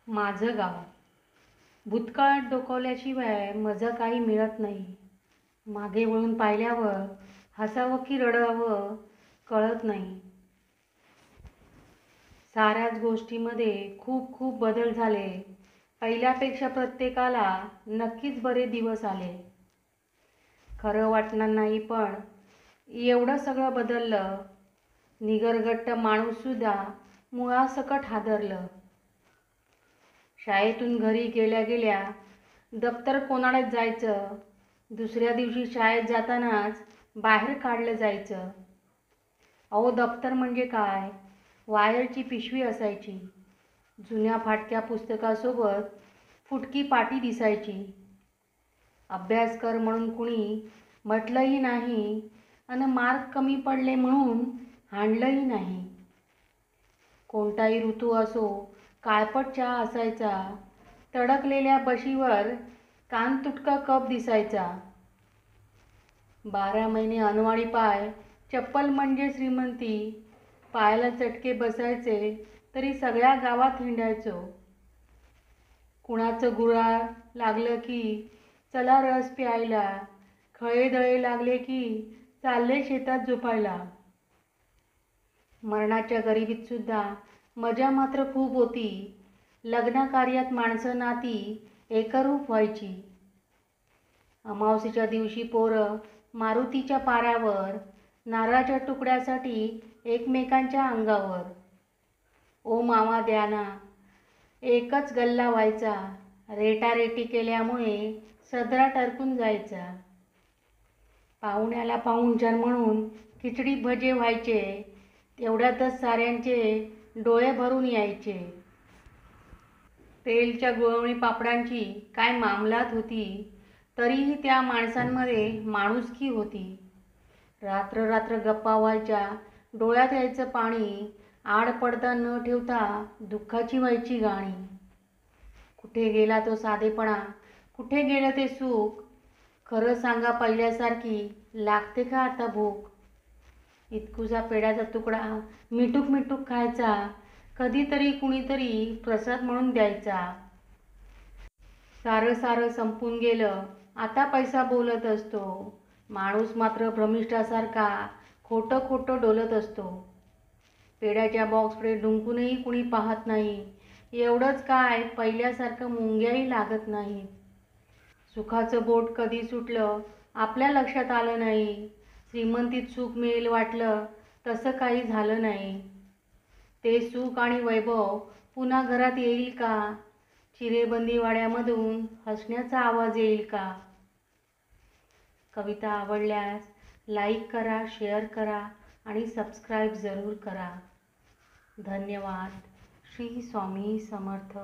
माझं गाव. भूतकाळात डोकावल्याशिवाय मजा काही मिळत नाही. मागे वळून पाहिल्यावर हसावं की रडावं कळत नाही. साऱ्याच गोष्टींमध्ये खूप खूप बदल झाले. पहिल्यापेक्षा प्रत्येकाला नक्कीच बरे दिवस आले. खरं वाटणार नाही, पण एवढं सगळं बदललं. निगरगट्ट माणूससुद्धा मुळासकट हादरलं. शाळेतून घरी गेल्या गेल्या दप्तर कोणालाच जायचं. दुसऱ्या दिवशी शाळेत जातानाच बाहेर काढलं जायचं. अहो, दप्तर म्हणजे काय? वायरची पिशवी असायची. जुन्या फाटक्या पुस्तकासोबत फुटकी पाटी दिसायची. अभ्यास कर म्हणून कुणी म्हटलंही नाही आणि मार्क कमी पडले म्हणून हाणलंही नाही. कोणताही ऋतू असो, काळपट चहा असायचा. तडकलेल्या बशीवर कानतुटका कप दिसायचा. 12 महिने अनवाणी पाय, चप्पल म्हणजे श्रीमंती. पायाला चटके बसायचे तरी सगळ्या गावात हिंडायचो. कुणाचं गुऱ्हाळ लागलं की चला रस प्यायला. खळे-दळे लागले की चालले शेतात झोपायला. मरणाच्या गरिबीत सुद्धा मजा मात्र खूप होती. लग्नकार्यात माणसं नाती एकरूप व्हायची. अमावास्येच्या दिवशी पोरं मारुतीच्या पारावर, नारळाच्या तुकड्यासाठी एकमेकांच्या अंगावर. ओ मामा द्या ना, एकच गल्ला व्हायचा. रेटारेटी केल्यामुळे सदरा टरकून जायचा. पाहुण्याला पाहुणचार म्हणून खिचडी भजे व्हायचे. तेवढ्यातच साऱ्यांचे डोळे भरून यायचे. तेलच्या गुळवणी पापडांची काय मामलात होती, तरीही त्या माणसांमध्ये माणुसकी होती. रात्र रात्र गप्पा व्हायच्या. डोळ्यात यायचं पाणी. आड पडदा न ठेवता दुःखाची व्हायची गाणी. कुठे गेला तो साधेपणा? कुठे गेलं ते सुख? खरं सांगा, पहिल्यासारखी लागते का आता भूक? इतकुसा पेड्याचा तुकडा मिठूक मिठूक खायचा. कधीतरी कुणीतरी प्रसाद म्हणून द्यायचा. सारं सारं संपून गेलं. आता पैसा बोलत असतो. माणूस मात्र भ्रमिष्ठासारखा खोटं खोटं डोलत असतो. पेड्याच्या बॉक्सकडे डुंकूनही कुणी पाहत नाही. एवढंच काय, पहिल्यासारखं मुंग्याही लागत नाही. सुखाचं बोट कधी सुटलं आपल्या लक्षात आलं नाही. श्रीमंतीत सुख मिळेल वाटलं, तसं काही झालं नाही. ते सुख आणि वैभव पुन्हा घरात येईल का? चिरेबंदी वाड्यामधून हसण्याचा आवाज येईल का? कविता आवडल्यास लाईक करा, शेअर करा आणि सबस्क्राईब जरूर करा. धन्यवाद. श्री स्वामी समर्थ.